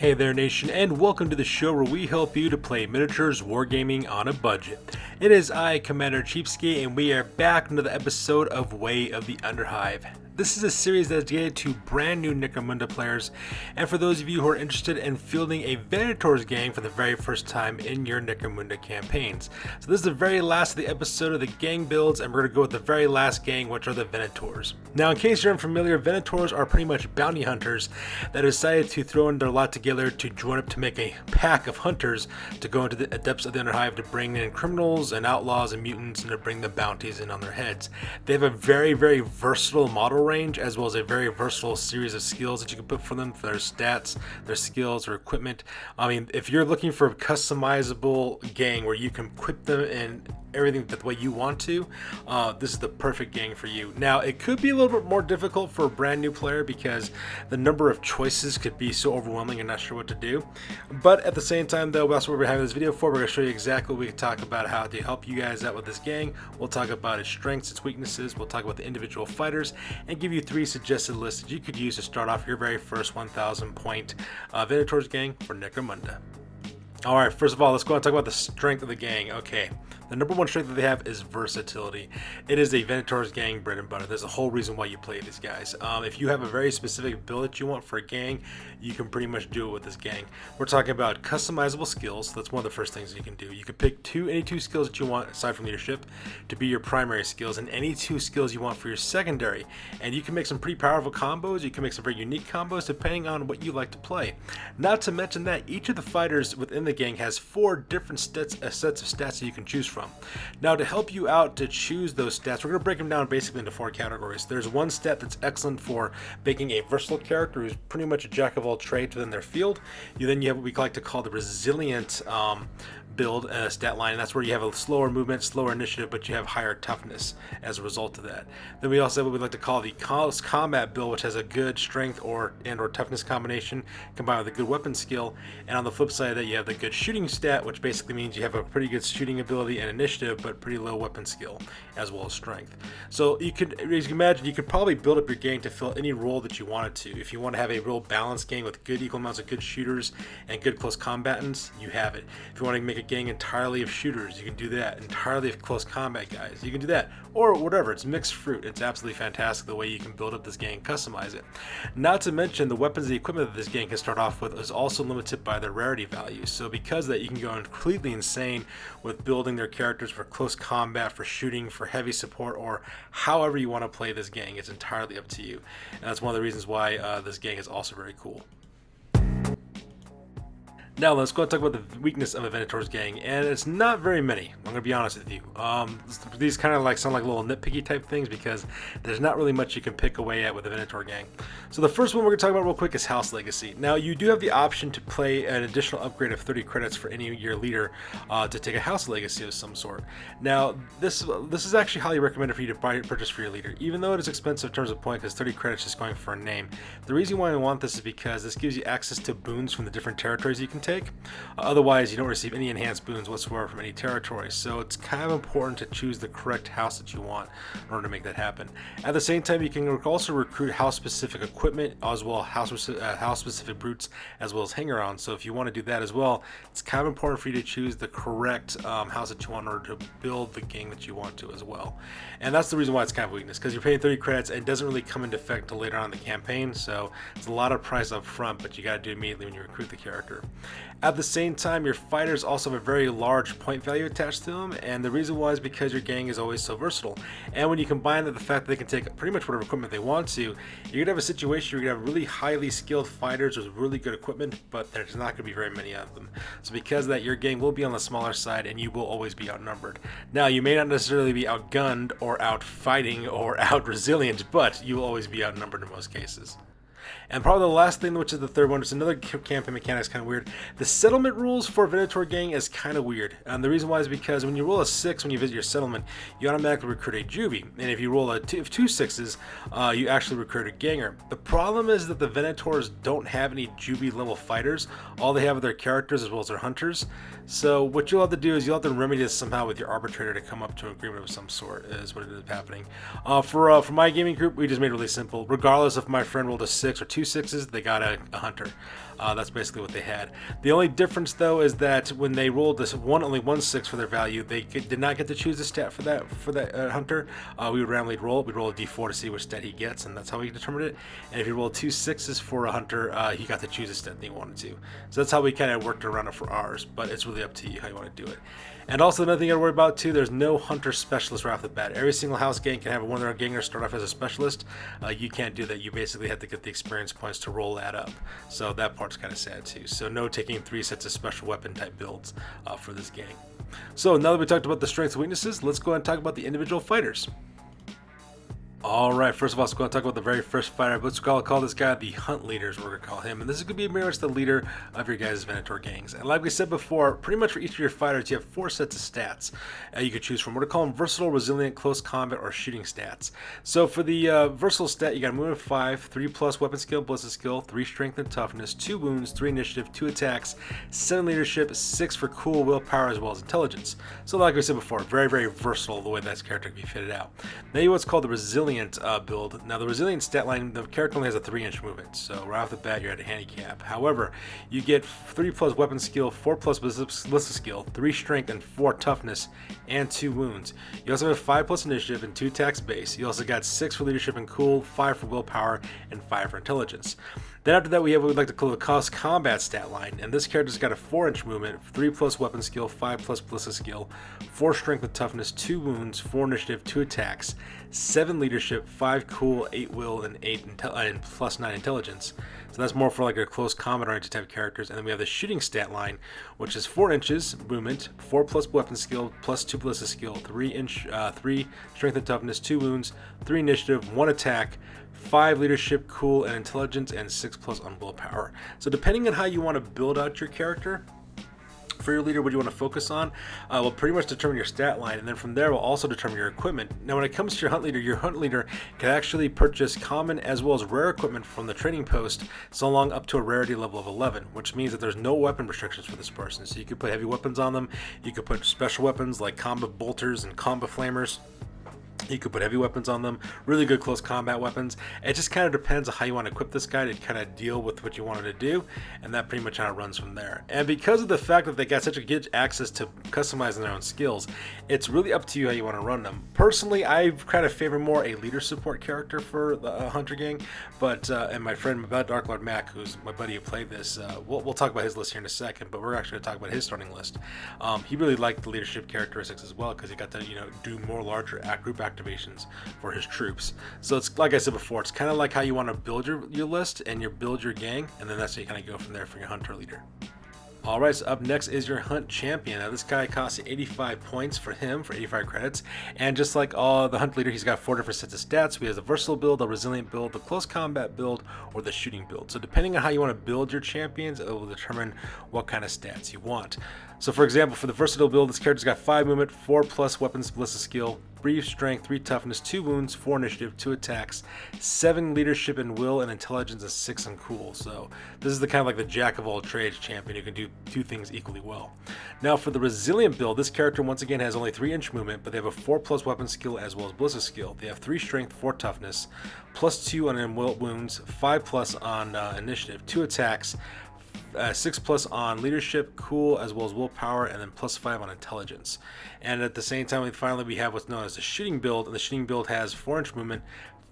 Hey there nation, and welcome to the show where we help you to play miniatures wargaming on a budget. It is I, Commander Cheapskate, and we are back with another episode of Way of the Underhive. This is a series that is dedicated to brand new Necromunda players, and for those of you who are interested in fielding a Venators gang for the very first time in your Necromunda campaigns. So this is the very last of the episode of the gang builds, and we're going to go with the very last gang, which are the Venators. Now, in case you're unfamiliar, Venators are pretty much bounty hunters that decided to throw in their lot together to join up to make a pack of hunters to go into the depths of the Underhive to bring in criminals and outlaws and mutants and to bring the bounties in on their heads. They have a very, very versatile model range, as well as a very versatile series of skills that you can put for them, for their stats, their skills, or equipment. I mean, if you're looking for a customizable gang where you can equip them in everything the way you want to, this is the perfect gang for you. Now, it could be a little bit more difficult for a brand new player because the number of choices could be so overwhelming and not sure what to do. But at the same time, though, that's what we're having this video for. We're going to show you exactly what we can talk about, how to help you guys out with this gang. We'll talk about its strengths, its weaknesses. We'll talk about the individual fighters and give you 3 suggested lists that you could use to start off your very first 1,000 point Venators gang for Necromunda. Alright, first of all, let's go and talk about the strength of the gang. Okay, the number one strength that they have is versatility. It is a Venators gang bread and butter. There's a whole reason why you play these guys. If you have a very specific build that you want for a gang, you can pretty much do it with this gang. We're talking about customizable skills. That's one of the first things you can do. You can pick any two skills that you want, aside from leadership, to be your primary skills, and any 2 skills you want for your secondary. And you can make some pretty powerful combos. You can make some very unique combos depending on what you like to play. Not to mention that each of the fighters within the gang has 4 different sets of stats that you can choose from. Now, to help you out to choose those stats, we're going to break them down basically into 4 categories. There's one stat that's excellent for making a versatile character who's pretty much a jack of all trades within their field. Then you have what we like to call the resilient build stat line, and that's where you have a slower movement, slower initiative, but you have higher toughness as a result of that. Then we also have what we like to call the close combat build, which has a good strength or toughness combination combined with a good weapon skill. And on the flip side of that, you have the good shooting stat, which basically means you have a pretty good shooting ability and initiative, but pretty low weapon skill as well as strength. So you could, as you can imagine, you could probably build up your gang to fill any role that you wanted to. If you want to have a real balanced gang with good equal amounts of good shooters and good close combatants, you have it. If you want to make a gang entirely of shooters, you can do that. Entirely of close combat guys, you can do that. Or whatever, it's mixed fruit. It's absolutely fantastic the way you can build up this gang and customize it. Not to mention the weapons and the equipment that this gang can start off with is also limited by their rarity value. So because of that, you can go completely insane with building their characters for close combat, for shooting, for heavy support, or however you want to play this gang. It's entirely up to you. And that's one of the reasons why this gang is also very cool. Now let's go and talk about the weakness of a Venators gang, and it's not very many. I'm going to be honest with you. These kind of sound like little nitpicky type things because there's not really much you can pick away at with the Venator gang. So the first one we're going to talk about real quick is House Legacy. Now you do have the option to play an additional upgrade of 30 credits for any of your leader to take a House Legacy of some sort. Now this is actually highly recommended for you to purchase for your leader, even though it is expensive in terms of point because 30 credits is going for a name. The reason why I want this is because this gives you access to boons from the different territories you can take. Otherwise, you don't receive any enhanced boons whatsoever from any territory. So it's kind of important to choose the correct house that you want in order to make that happen. At the same time, you can also recruit house-specific equipment as well as house-specific brutes as well as hanger-ons. So if you want to do that as well, it's kind of important for you to choose the correct house that you want in order to build the gang that you want to as well. And that's the reason why it's kind of a weakness, because you're paying 30 credits and it doesn't really come into effect until later on in the campaign. So it's a lot of price up front, but you got to do it immediately when you recruit the character. At the same time, your fighters also have a very large point value attached to them, and the reason why is because your gang is always so versatile. And when you combine the fact that they can take pretty much whatever equipment they want to, you're going to have a situation where you're going to have really highly skilled fighters with really good equipment, but there's not going to be very many of them. So because of that, your gang will be on the smaller side and you will always be outnumbered. Now, you may not necessarily be outgunned or out fighting or out resilient, but you will always be outnumbered in most cases. And probably the last thing, which is the third one, is another campaign mechanic is kind of weird. The settlement rules for Venator gang is kind of weird. And the reason why is because when you roll a 6 when you visit your settlement, you automatically recruit a juvie. And if you roll two 6s, you actually recruit a ganger. The problem is that the Venators don't have any juvie level fighters. All they have are their characters as well as their hunters. So what you'll have to do is you'll have to remedy this somehow with your arbitrator to come up to an agreement of some sort, is what is happening. For my gaming group, we just made it really simple. Regardless if my friend rolled a 6 or 2 6s, they got a hunter. That's basically what they had. The only difference though is that when they rolled this only 1/6 for their value, they did not get to choose a stat for that hunter. We would randomly roll it. We'd roll a d4 to see which stat he gets, and that's how we determined it. And if you roll 2 6s for a hunter, he got to choose a stat that he wanted to. So that's how we kind of worked around it for ours, but it's really up to you how you want to do it. And also another thing you gotta worry about too, there's no hunter specialist right off the bat. Every single house gang can have one of their gangers start off as a specialist. You can't do that. You basically have to get the experience points to roll that up. So that part's kind of sad too. So no taking 3 sets of special weapon type builds for this gang. So now that we talked about the strengths and weaknesses, let's go ahead and talk about the individual fighters. Alright, first of all, let's go and talk about the very first fighter. Let's call this guy the Hunt Leader, is what we're going to call him. And this is going to be very much the leader of your guys' Venator gangs. And like we said before, pretty much for each of your fighters, you have 4 sets of stats you could choose from. We're going to call them versatile, resilient, close combat, or shooting stats. So for the versatile stat, you got movement 5, 3+ weapon skill, ballistic skill, 3 strength and toughness, 2 wounds, 3 initiative, 2 attacks, 7 leadership, 6 for cool, willpower, as well as intelligence. So like we said before, very, very versatile the way that character can be fitted out. Now you have what's called the resilient build. Now the resilient stat line, the character only has a 3-inch movement, so right off the bat you're at a handicap. However, you get 3+ weapon skill, 4+ ballistic skill, 3 strength and 4 toughness, and 2 wounds. You also have 5+ initiative and 2 attacks base. You also got 6 for leadership and cool, 5 for willpower, and 5 for intelligence. Then after that we have what we'd like to call the close combat stat line, and this character's got a 4-inch movement, 3+ weapon skill, 5+ ballistic skill, 4 strength and toughness, 2 wounds, 4 initiative, 2 attacks, 7 leadership, 5 cool, 8 will, and plus 9 intelligence. So that's more for like a close combat oriented type of characters. And then we have the shooting stat line, which is 4 inches movement, 4+ weapon skill, plus 2 ballistic skill, 3 strength and toughness, 2 wounds, 3 initiative, 1 attack, 5 leadership, cool, and intelligence, and 6+ on willpower. So depending on how you want to build out your character, for your leader, what you want to focus on will pretty much determine your stat line, and then from there will also determine your equipment. Now when it comes to your hunt leader can actually purchase common as well as rare equipment from the trading post, so long up to a rarity level of 11, which means that there's no weapon restrictions for this person. So you could put heavy weapons on them, you could put special weapons like combat bolters and combat flamers. You could put heavy weapons on them, really good close combat weapons. It just kind of depends on how you want to equip this guy to kind of deal with what you wanted to do, and that pretty much how it runs from there. And because of the fact that they got such a good access to customizing their own skills, it's really up to you how you want to run them. Personally, I kind of favor more a leader support character for the Hunter gang, but and my friend Dark Lord Mac, who's my buddy who played this, we'll talk about his list here in a second, but we're actually going to talk about his starting list. He really liked the leadership characteristics as well, because he got to do more larger group activations for his troops. So it's like I said before, it's kind of like how you want to build your list and build your gang, and then that's how you kind of go from there for your hunter leader. Alright, so up next is your Hunt Champion. Now this guy costs you 85 points for 85 credits, and just like all the Hunt Leader, he's got 4 different sets of stats. He has a versatile build, a resilient build, the close combat build, or the shooting build. So depending on how you want to build your champions, it will determine what kind of stats you want. So for example, for the versatile build, this character's got 5 movement, 4+ weapons ballistic skill, 3 strength, 3 toughness, 2 wounds, 4 initiative, 2 attacks, 7 leadership and will, and intelligence, and 6 on cool. So this is the kind of like the jack of all trades champion who can do 2 things equally well. Now for the resilient build, this character once again has only 3-inch movement, but they have a 4+ weapon skill as well as ballistic skill. They have 3 strength, 4 toughness, +2 on wounds, 5+ on initiative, 2 attacks, 6+ on leadership, cool, as well as willpower, and then +5 on intelligence. And at the same time, we have what's known as the shooting build, and the shooting build has 4-inch movement,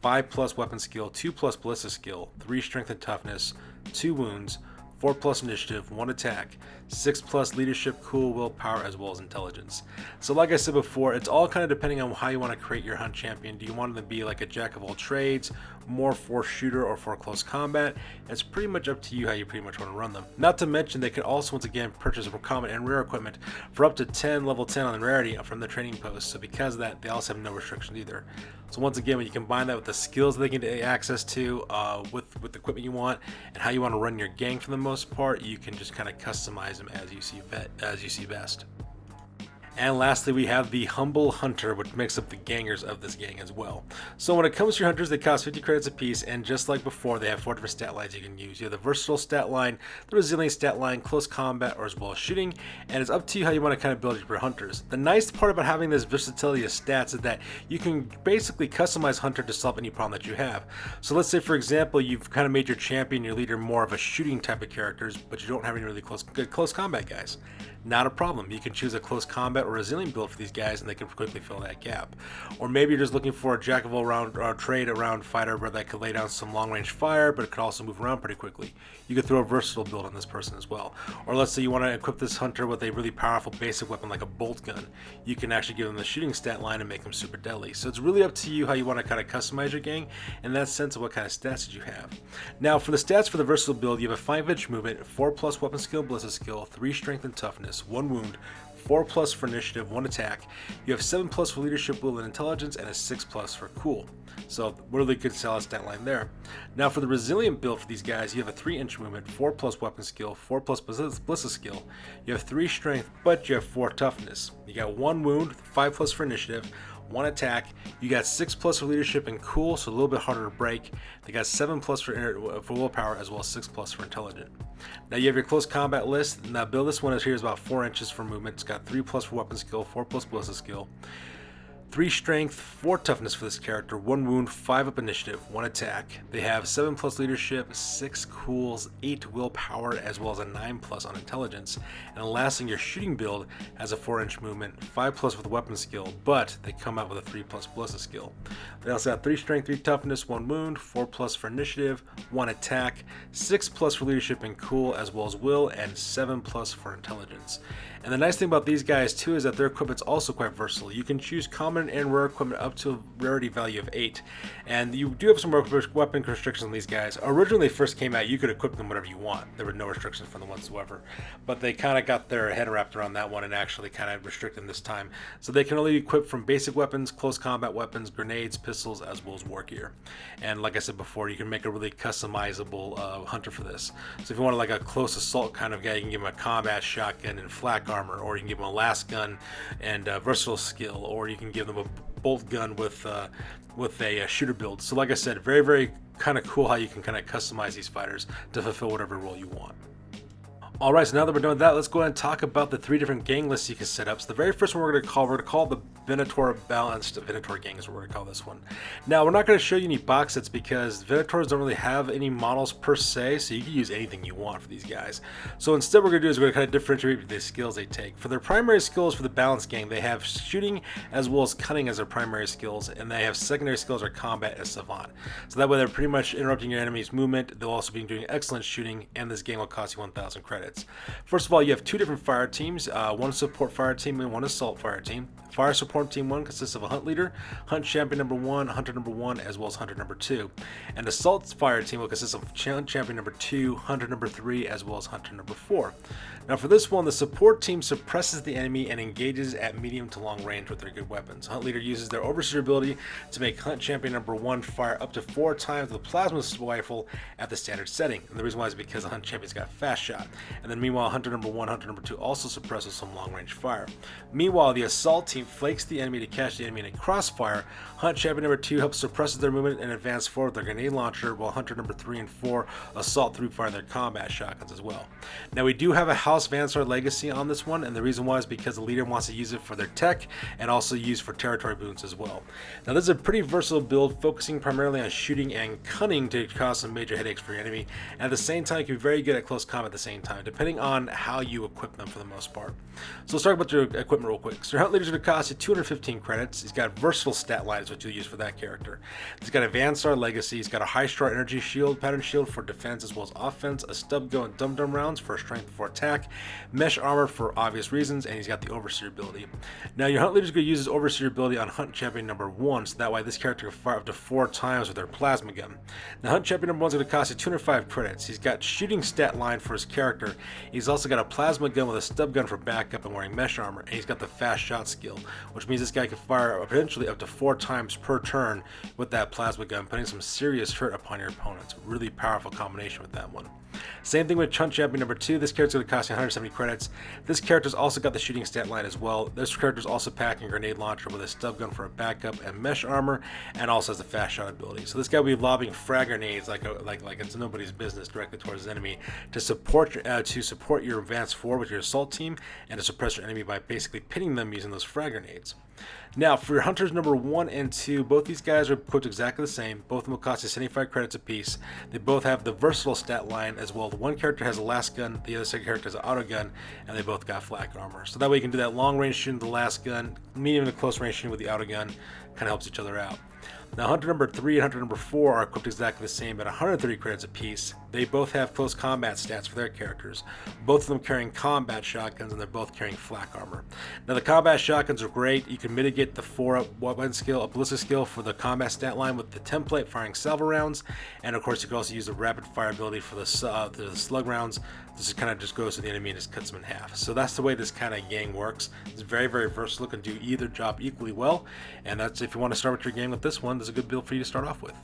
5+ weapon skill, 2+ ballistic skill, 3 strength and toughness, 2 wounds, 4+ initiative, 1 attack, 6+ leadership, cool, willpower, as well as intelligence. So like I said before, it's all kind of depending on how you want to create your hunt champion. Do you want them to be like a jack of all trades, more for shooter or for close combat? It's pretty much up to you how you pretty much want to run them. Not to mention they can also once again purchase common and rare equipment for up to level 10 on the rarity from the training post. So because of that, they also have no restrictions either. So once again, when you combine that with the skills they can get access to, with the equipment you want, and how you want to run your gang for the most part, you can just kind of customize them as you see best. And lastly, we have the Humble Hunter, which makes up the gangers of this gang as well. So when it comes to your hunters, they cost 50 credits apiece, and just like before, they have 4 different stat lines you can use. You have the versatile stat line, the resilient stat line, close combat, or as well as shooting, and it's up to you how you want to kind of build your hunters. The nice part about having this versatility of stats is that you can basically customize hunter to solve any problem that you have. So let's say, for example, you've kind of made your champion, your leader, more of a shooting type of characters, but you don't have any really good close combat guys. Not a problem. You can choose a close combat or resilient build for these guys, and they can quickly fill that gap. Or maybe you're just looking for a jack of all round trade around fighter where that could lay down some long range fire, but it could also move around pretty quickly. You could throw a versatile build on this person as well. Or let's say you want to equip this hunter with a really powerful basic weapon like a bolt gun. You can actually give them the shooting stat line and make them super deadly. So it's really up to you how you want to kind of customize your gang in that sense of what kind of stats did you have. Now for the stats for the versatile build, you have a 5-inch movement, 4+ weapon skill, ballistic skill, 3 strength and toughness, 1 wound, 4+ for initiative, 1 attack. You have 7+ for leadership, will, and intelligence, and a 6+ for cool. So really good solid stat line there. Now for the resilient build for these guys, you have a 3-inch movement, 4+ weapon skill, 4+ ballistic skill. You have 3 strength, but you have 4 toughness. You got 1 wound, 5+ for initiative, 1 attack. You got 6+ for leadership and cool, so a little bit harder to break. They got 7+ for willpower, as well as 6+ for intelligent. Now you have your close combat list. Now build this one here is about 4 inches for movement. It's got 3+ for weapon skill, 4+ ballistic skill, 3 strength, 4 toughness for this character, 1 wound, 5 up initiative, 1 attack. They have 7+ leadership, 6 cools, 8 willpower, as well as a 9+ on intelligence. And lastly, your shooting build has a 4-inch movement, 5+ with weapon skill, but they come out with a 3+ ballistic skill. They also have 3 strength, 3 toughness, 1 wound, 4+ for initiative, 1 attack, 6+ for leadership and cool, as well as will, and 7+ for intelligence. And the nice thing about these guys too is that their equipment's also quite versatile. You can choose common and rare equipment up to a rarity value of 8. And you do have some weapon restrictions on these guys. Originally when they first came out, you could equip them whatever you want. There were no restrictions for them whatsoever. But they kind of got their head wrapped around that one and actually kind of restricted them this time. So they can only equip from basic weapons, close combat weapons, grenades, pistols, as well as war gear. And like I said before, you can make a really customizable hunter for this. So if you want like a close assault kind of guy, you can give him a combat shotgun and flak armor, or you can give them a last gun and versatile skill, or you can give them a bolt gun with a shooter build. So like I said, very, very kind of cool how you can kind of customize these fighters to fulfill whatever role you want. Alright, so now that we're done with that, let's go ahead and talk about the 3 different gang lists you can set up. So the very first one we're going to call the Venator Balanced Venator Gang is what we're going to call this one. Now, we're not going to show you any box sets because Venators don't really have any models per se, so you can use anything you want for these guys. So instead what we're going to do is we're going to kind of differentiate the skills they take. For their primary skills for the Balanced Gang, they have shooting as well as cunning as their primary skills, and they have secondary skills or combat as savant. So that way they're pretty much interrupting your enemy's movement. They'll also be doing excellent shooting, and this game will cost you 1,000 credits. First of all, you have 2 different fire teams, one support fire team and one assault fire team. Fire support team 1 consists of a hunt leader, hunt champion number 1, hunter number 1, as well as hunter number 2. And assault fire team will consist of champion number 2, hunter number 3, as well as hunter number 4. Now for this one, the support team suppresses the enemy and engages at medium to long range with their good weapons. Hunt leader uses their overseer ability to make hunt champion number 1 fire up to 4 times with a plasma rifle at the standard setting. And the reason why is because the hunt champion's got fast shot. And then meanwhile, hunter number 1, hunter number 2 also suppresses some long range fire. Meanwhile, the assault team flakes the enemy to catch the enemy in a crossfire. Hunt champion number 2 helps suppress their movement and advance forward with their grenade launcher, while hunter number 3 and 4 assault through fire their combat shotguns as well. Now we do have a House Venators legacy on this one, and the reason why is because the leader wants to use it for their tech and also use for territory boons as well. Now this is a pretty versatile build, focusing primarily on shooting and cunning to cause some major headaches for your enemy, and at the same time you can be very good at close combat at the same time, depending on how you equip them for the most part. So let's talk about your equipment real quick. So your hunt leader is going to cost you 215 credits. He's got versatile stat lines, which you'll use for that character. He's got a Vansar legacy. He's got a high star energy shield, pattern shield for defense as well as offense, a stub gun and dum-dum rounds for strength for attack, mesh armor for obvious reasons, and he's got the overseer ability. Now your hunt leader is going to use his overseer ability on hunt champion number 1, so that way this character can fire up to 4 times with their plasma gun. Now hunt champion number 1 is going to cost you 205 credits. He's got shooting stat line for his character. He's also got a plasma gun with a stub gun for backup and wearing mesh armor, and he's got the fast shot skill, which means this guy can fire potentially up to 4 times per turn with that plasma gun, putting some serious hurt upon your opponents. Really powerful combination with that one. Same thing with Hunt Champion number 2. This character's going to cost you 170 credits. This character's also got the shooting stat line as well. This character's also packing a grenade launcher with a stub gun for a backup and mesh armor, and also has a fast shot ability. So this guy will be lobbing frag grenades like it's nobody's business directly towards his enemy to support your advance forward with your assault team, and to suppress your enemy by basically pinning them using those frag grenades. Now, for your hunters number 1 and 2, both these guys are equipped exactly the same. Both of them will cost you 75 credits apiece. They both have the versatile stat line as well. The one character has a last gun, the other character has an auto gun, and they both got flak armor. So that way you can do that long range shooting with the last gun, medium to close range shooting with the auto gun. Kind of helps each other out. Now, Hunter number 3 and Hunter number 4 are equipped exactly the same at 130 credits apiece. They both have close combat stats for their characters. Both of them carrying combat shotguns, and they're both carrying flak armor. Now, the combat shotguns are great. You can mitigate the 4-up weapon skill, a ballistic skill for the combat stat line with the template firing salvo rounds, and of course you can also use the rapid fire ability for the slug rounds. This kind of just goes to the enemy and just cuts them in half. So that's the way this kind of gang works. It's very, very versatile, can do either job equally well, and that's if you want to start with your gang with this one. This is a good build for you to start off with.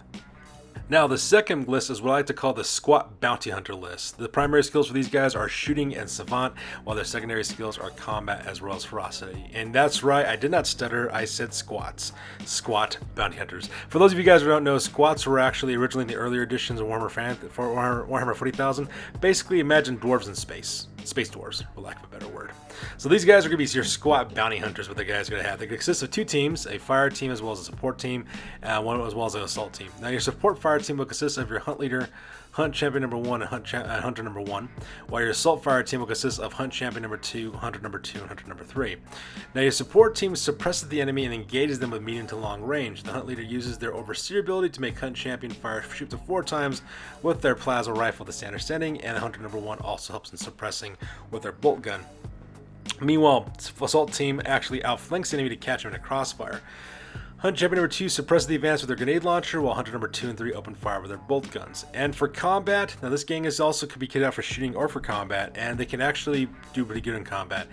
Now, the second list is what I like to call the Squat Bounty Hunter list. The primary skills for these guys are shooting and savant, while their secondary skills are combat as well as ferocity. And that's right, I did not stutter, I said squats. Squat Bounty Hunters. For those of you guys who don't know, squats were actually originally in the earlier editions of Warhammer 40,000. Basically, imagine dwarves in space. Space dwarves, for lack of a better word. So these guys are going to be your squat bounty hunters, what the guys are going to have. They consist of 2 teams, a fire team as well as a support team, one as well as an assault team. Now your support fire team will consist of your hunt leader, Hunt Champion number 1, and Hunter number 1, while your assault fire team will consist of Hunt Champion number 2, Hunter number 2, and Hunter number 3. Now your support team suppresses the enemy and engages them with medium to long range. The Hunt leader uses their Overseer ability to make Hunt Champion fire shoot to 4 times with their plasma rifle, the standard setting, and Hunter number 1 also helps in suppressing with their bolt gun. Meanwhile, assault team actually outflanks the enemy to catch him in a crossfire. Hunt Champion number 2 suppresses the advance with their grenade launcher, while Hunter number 2 and 3 open fire with their bolt guns. And for combat, now this gang is also could be kitted out for shooting or for combat, and they can actually do pretty good in combat.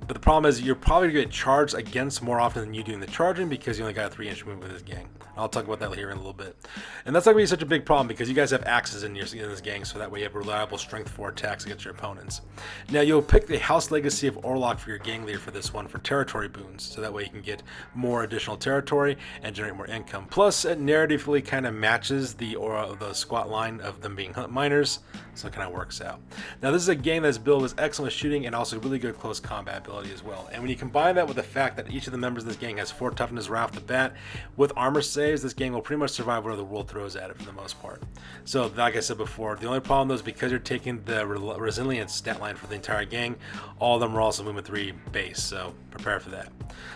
But the problem is you're probably going to get charged against more often than you doing the charging because you only got a 3-inch move with this gang. I'll talk about that here in a little bit. And that's not going to be such a big problem because you guys have axes in this gang, so that way you have reliable strength 4 attacks against your opponents. Now you'll pick the House Legacy of Orlok for your gang leader for this one for territory boons, so that way you can get more additional territory and generate more income. Plus, it narratively kind of matches the squat line of them being hunt miners, so it kind of works out. Now this is a gang that's built with excellent shooting and also really good close combat ability as well. And when you combine that with the fact that each of the members of this gang has 4 toughness right off the bat, with armor saves, this gang will pretty much survive whatever the world throws at it for the most part. So like I said before, the only problem though is because you're taking the resilience stat line for the entire gang, all of them are also movement 3 base, so prepare for that.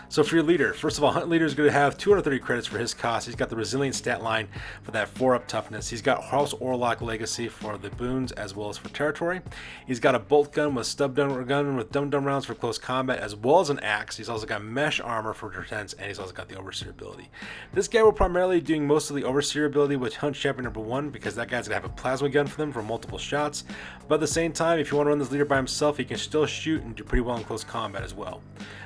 So for your leader, first of all, Hunt Leader is going to have 230 credits for his cost. He's got the resilience stat line for that 4-up toughness. He's got House Orlok Legacy for the boons as well as for territory. He's got a bolt gun with stub gun with dum-dum rounds for close combat as well as an axe. He's also got mesh armor for defense, and he's also got the Overseer ability. This guy will primarily doing most of the Overseer ability with Hunt Champion number 1 because that guy's going to have a plasma gun for them for multiple shots. But at the same time, if you want to run this leader by himself, he can still shoot and do pretty well in close combat as well.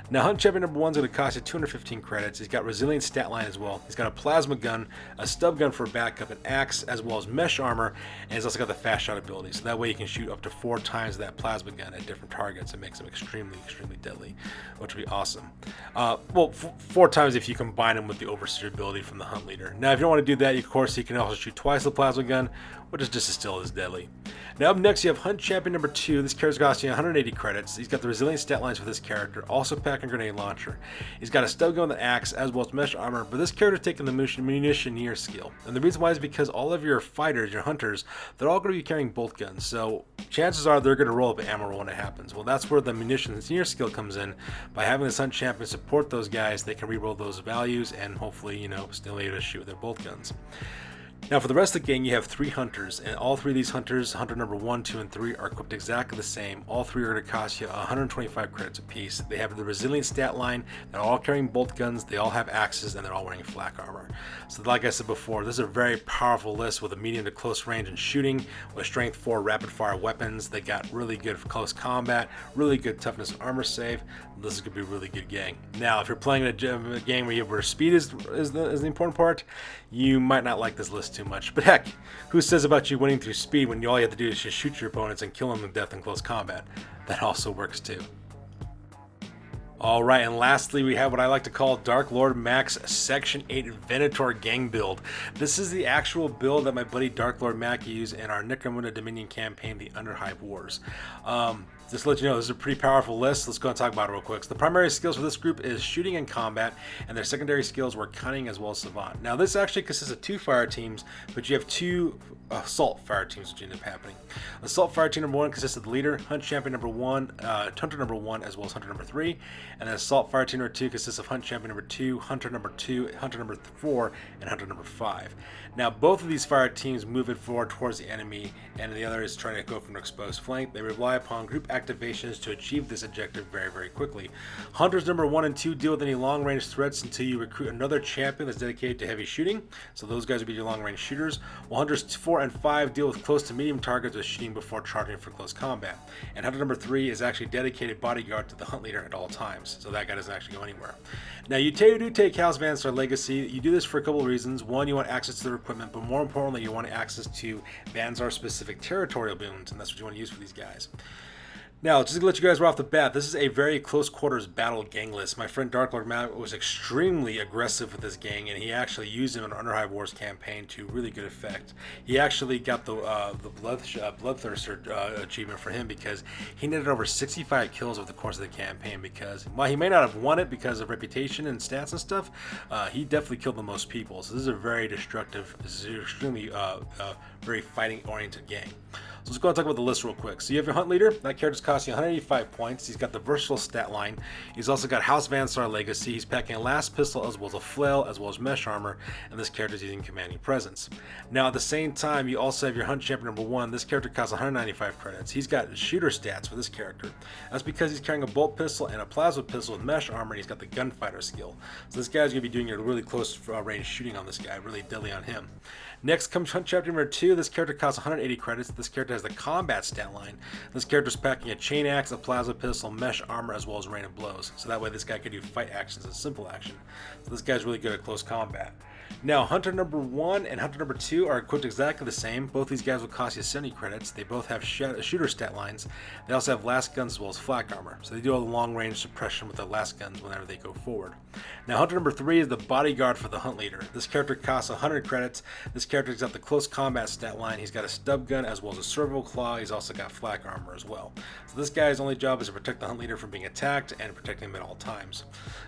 Now, Hunt Champion number 1 is going to cost you 215 credits. He's got Resilient stat line as well. He's got a plasma gun, a stub gun for backup, an axe, as well as mesh armor, and he's also got the fast shot ability. So that way you can shoot up to 4 times that plasma gun at different targets. It makes him extremely, extremely deadly, which would be awesome. Well, 4 times if you combine him with the Overseer ability from the Hunt Leader. Now, if you don't want to do that, of course, he can also shoot twice the plasma gun, which is just as still as deadly. Now up next you have Hunt Champion number 2. This character's costing 180 credits. He's got the resilient stat lines for this character, also packing grenade launcher. He's got a stub gun with an axe as well as mesh armor, but this character's taking the munitioneer skill. And the reason why is because all of your fighters, your hunters, they're all going to be carrying bolt guns. So chances are they're going to roll up an ammo roll when it happens. Well, that's where the munitioneer skill comes in. By having this Hunt Champion support those guys, they can reroll those values and hopefully, still able to shoot with their bolt guns. Now for the rest of the gang, you have 3 hunters, and all 3 of these hunters, hunter number 1, 2, and 3, are equipped exactly the same. All 3 are going to cost you 125 credits apiece. They have the resilient stat line, they're all carrying bolt guns, they all have axes, and they're all wearing flak armor. So like I said before, this is a very powerful list with a medium to close range and shooting, with strength 4 rapid fire weapons. They got really good close combat, really good toughness and armor save. This is going to be a really good gang. Now if you're playing a game where speed is the important part, you might not like this list too much. But heck, who says about you winning through speed when all you have to do is just shoot your opponents and kill them to death in close combat? That also works too. Alright, and lastly we have what I like to call Dark Lord Mac's Section 8 Venator gang build. This is the actual build that my buddy Dark Lord Mac used in our Necromunda Dominion campaign, the Underhive Wars. Just to let you know, this is a pretty powerful list. Let's go and talk about it real quick. So the primary skills for this group is shooting and combat, and their secondary skills were cunning as well as savant. Now this actually consists of 2 fire teams, but you have 2 assault fire teams which end up happening. Assault fire team number 1 consists of the leader, hunt champion number 1, hunter number 1, as well as hunter number 3, and then assault fire team number 2 consists of hunt champion number 2, hunter number 2, hunter number 4, and hunter number 5. Now both of these fire teams move it forward towards the enemy, and the other is trying to go from an exposed flank. They rely upon group activations to achieve this objective very, very quickly. Hunters number 1 and 2 deal with any long-range threats until you recruit another champion that's dedicated to heavy shooting, so those guys would be your long-range shooters, while hunters 4 and 5 deal with close to medium targets with shooting before charging for close combat. And hunter number 3 is actually dedicated bodyguard to the hunt leader at all times, so that guy doesn't actually go anywhere. Now you do take House Venators Legacy. You do this for a couple of reasons. One, you want access to their equipment, but more importantly, you want access to Vanzar specific territorial boons, and that's what you want to use for these guys. Now, just to let you guys right off the bat, this is a very close quarters battle gang list. My friend Dark Lord Matt was extremely aggressive with this gang, and he actually used him in an Underhive Wars campaign to really good effect. He actually got the Bloodthirster achievement for him because he netted over 65 kills over the course of the campaign. Because while he may not have won it because of reputation and stats and stuff, he definitely killed the most people. So this is a very destructive, this is extremely very fighting-oriented gang. So let's go and talk about the list real quick. So you have your hunt leader. That character's costing 185 points. He's got the versatile stat line. He's also got House Venators Legacy. He's packing a last pistol as well as a flail as well as mesh armor, and this character's using commanding presence. Now at the same time, you also have your hunt champion number 1. This character costs 195 credits. He's got shooter stats for this character. That's because he's carrying a bolt pistol and a plasma pistol with mesh armor, and he's got the gunfighter skill. So this guy's gonna be doing your really close range shooting on this guy, really deadly on him. Next comes hunt champion number 2. This character costs 180 credits. This character has the combat stat line. This character's packing a chain axe, a plasma pistol, mesh armor, as well as rain of blows. So that way this guy can do fight actions as simple action. So this guy's really good at close combat. Now, Hunter number 1 and Hunter number 2 are equipped exactly the same. Both these guys will cost you 70 credits. They both have shooter stat lines. They also have last guns as well as flak armor. So they do all the long range suppression with the last guns whenever they go forward. Now, Hunter number 3 is the bodyguard for the hunt leader. This character costs 100 credits. This character's got the close combat stat line. He's got a stub gun as well as a serval claw. He's also got flak armor as well. So this guy's only job is to protect the hunt leader from being attacked and protect him at all times.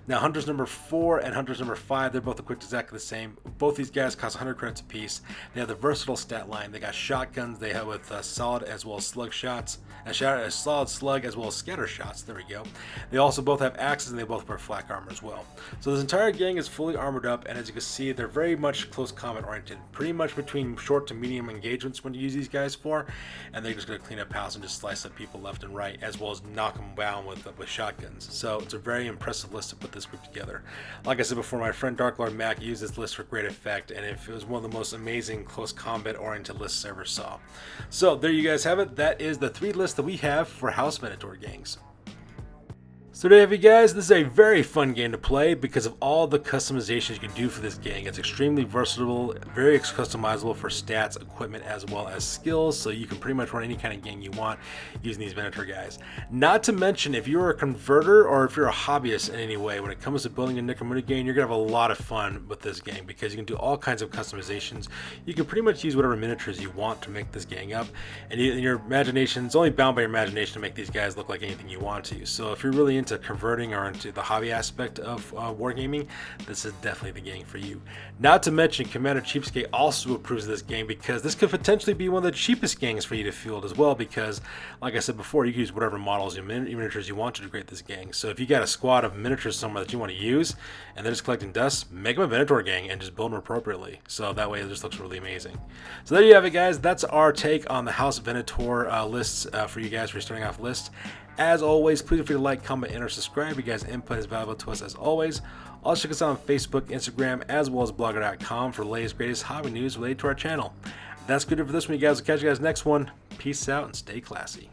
Now, Hunters number 4 and Hunters number 5, they're both equipped exactly the same. Both these guys cost 100 credits apiece. They have the versatile stat line. They got shotguns. They have with solid as well as slug shots, a solid slug as well as scatter shots. There we go. They also both have axes and they both wear flak armor as well. So this entire gang is fully armored up, and as you can see, they're very much close combat oriented. Pretty much between short to medium engagements when you use these guys for, and they're just going to clean up house and just slice up people left and right, as well as knock them down with shotguns. So it's a very impressive list to put this group together. Like I said before, my friend Dark Lord Mac used this list for great effect, and it was one of the most amazing close combat oriented lists I ever saw. So there you guys have it. That is the 3 lists that we have for House Venator gangs. So there you have it, guys. This is a very fun game to play because of all the customizations you can do for this gang. It's extremely versatile, very customizable for stats, equipment, as well as skills, so you can pretty much run any kind of gang you want using these Venator guys. Not to mention, if you're a converter or if you're a hobbyist in any way, when it comes to building a Necromunda game, you're going to have a lot of fun with this gang because you can do all kinds of customizations. You can pretty much use whatever miniatures you want to make this gang up, and your imagination is only bound by your imagination to make these guys look like anything you want to. So if you're really into converting or into the hobby aspect of wargaming, this is definitely the game for you. Not to mention, Commander Cheapskate also approves of this game because this could potentially be one of the cheapest gangs for you to field as well, because like I said before, you can use whatever models and miniatures you want to create this gang. So if you got a squad of miniatures somewhere that you want to use and they're just collecting dust, make them a Venator gang and just build them appropriately, so that way it just looks really amazing. So there you have it, guys. That's our take on the House Venator lists for you guys for your starting off list. As always, please feel free to like, comment, and or subscribe. You guys' input is valuable to us as always. Also check us out on Facebook, Instagram, as well as blogger.com for the latest, greatest hobby news related to our channel. That's good for this one, you guys. We'll catch you guys next one. Peace out and stay classy.